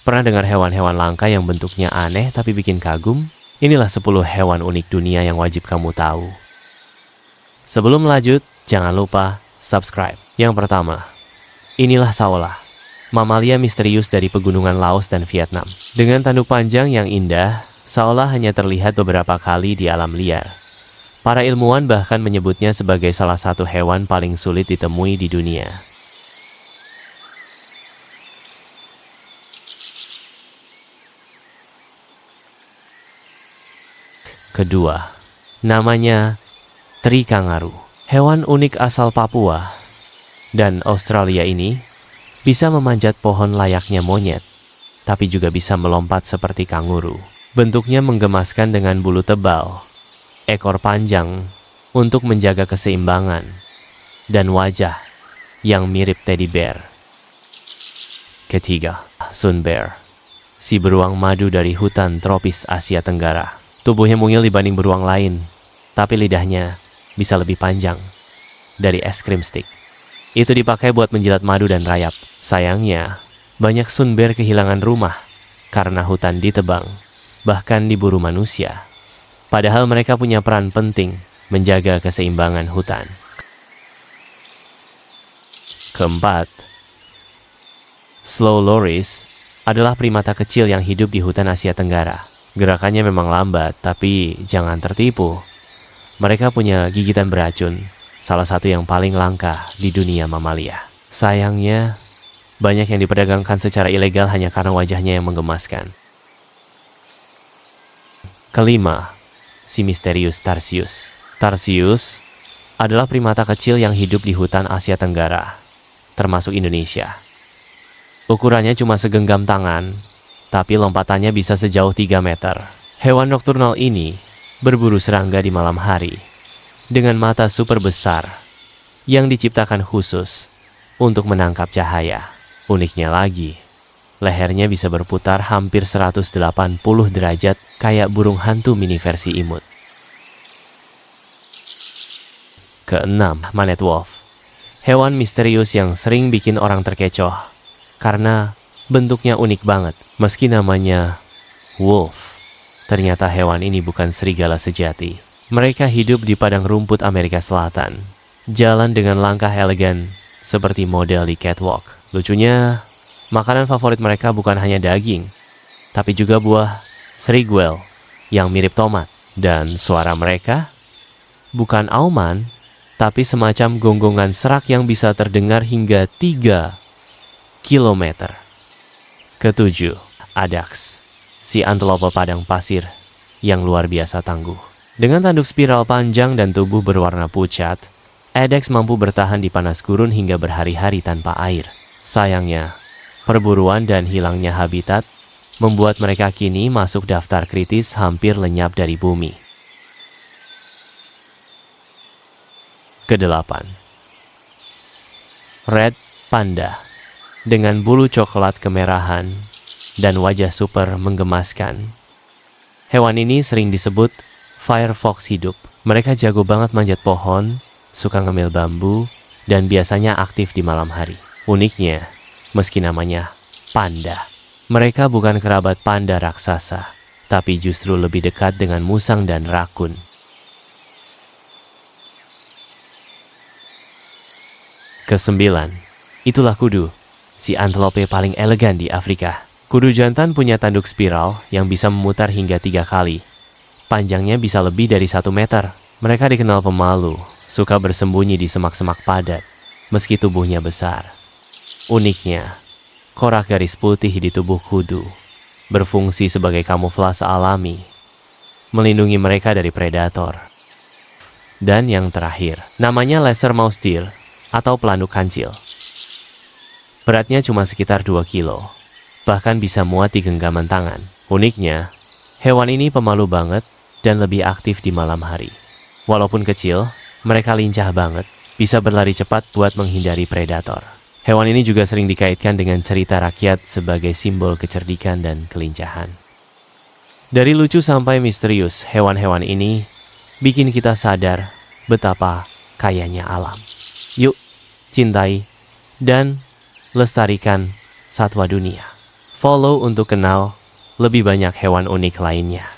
Pernah dengar hewan-hewan langka yang bentuknya aneh tapi bikin kagum? Inilah 10 hewan unik dunia yang wajib kamu tahu. Sebelum lanjut, jangan lupa subscribe. Yang pertama, inilah saola, mamalia misterius dari pegunungan Laos dan Vietnam. Dengan tanduk panjang yang indah, saola hanya terlihat beberapa kali di alam liar. Para ilmuwan bahkan menyebutnya sebagai salah satu hewan paling sulit ditemui di dunia. Kedua, namanya Tri Kangaroo. Hewan unik asal Papua dan Australia ini bisa memanjat pohon layaknya monyet, tapi juga bisa melompat seperti kanguru. Bentuknya menggemaskan dengan bulu tebal, ekor panjang untuk menjaga keseimbangan, dan wajah yang mirip teddy bear. Ketiga, Sun Bear, si beruang madu dari hutan tropis Asia Tenggara. Tubuhnya mungil dibanding beruang lain, tapi lidahnya bisa lebih panjang dari es krim stick. Itu dipakai buat menjilat madu dan rayap. Sayangnya, banyak Sun Bear kehilangan rumah karena hutan ditebang, bahkan diburu manusia. Padahal mereka punya peran penting menjaga keseimbangan hutan. Keempat, Slow Loris adalah primata kecil yang hidup di hutan Asia Tenggara. Gerakannya memang lambat, tapi jangan tertipu. Mereka punya gigitan beracun, salah satu yang paling langka di dunia mamalia. Sayangnya, banyak yang diperdagangkan secara ilegal hanya karena wajahnya yang menggemaskan. Kelima, si misterius Tarsius. Tarsius adalah primata kecil yang hidup di hutan Asia Tenggara, termasuk Indonesia. Ukurannya cuma segenggam tangan, tapi lompatannya bisa sejauh 3 meter. Hewan nokturnal ini berburu serangga di malam hari dengan mata super besar yang diciptakan khusus untuk menangkap cahaya. Uniknya lagi, lehernya bisa berputar hampir 180 derajat kayak burung hantu mini versi imut. Keenam, Manet Wolf. Hewan misterius yang sering bikin orang terkecoh karena bentuknya unik banget. Meski namanya wolf, ternyata hewan ini bukan serigala sejati. Mereka hidup di padang rumput Amerika Selatan, jalan dengan langkah elegan seperti model di catwalk. Lucunya, makanan favorit mereka bukan hanya daging, tapi juga buah seriguel yang mirip tomat. Dan suara mereka bukan auman, tapi semacam gonggongan serak yang bisa terdengar hingga 3 kilometer. Ketujuh, Addax, si antelope padang pasir yang luar biasa tangguh. Dengan tanduk spiral panjang dan tubuh berwarna pucat, Addax mampu bertahan di panas gurun hingga berhari-hari tanpa air. Sayangnya, perburuan dan hilangnya habitat membuat mereka kini masuk daftar kritis hampir lenyap dari bumi. Kedelapan, Red Panda. Dengan bulu coklat kemerahan dan wajah super menggemaskan. Hewan ini sering disebut firefox hidup. Mereka jago banget manjat pohon, suka ngemil bambu, dan biasanya aktif di malam hari. Uniknya, meski namanya panda, mereka bukan kerabat panda raksasa, tapi justru lebih dekat dengan musang dan rakun. Kesembilan, itulah kudu, si antelope paling elegan di Afrika. Kudu jantan punya tanduk spiral yang bisa memutar hingga 3 kali. Panjangnya bisa lebih dari 1 meter. Mereka dikenal pemalu, suka bersembunyi di semak-semak padat, meski tubuhnya besar. Uniknya, korak garis putih di tubuh kudu berfungsi sebagai kamuflase alami, melindungi mereka dari predator. Dan yang terakhir, namanya lesser mouse deer atau pelanduk kancil. Beratnya cuma sekitar 2 kilo, bahkan bisa muat di genggaman tangan. Uniknya, hewan ini pemalu banget dan lebih aktif di malam hari. Walaupun kecil, mereka lincah banget, bisa berlari cepat buat menghindari predator. Hewan ini juga sering dikaitkan dengan cerita rakyat sebagai simbol kecerdikan dan kelincahan. Dari lucu sampai misterius, hewan-hewan ini bikin kita sadar betapa kayanya alam. Yuk, cintai dan lestarikan satwa dunia. Follow untuk kenal lebih banyak hewan unik lainnya.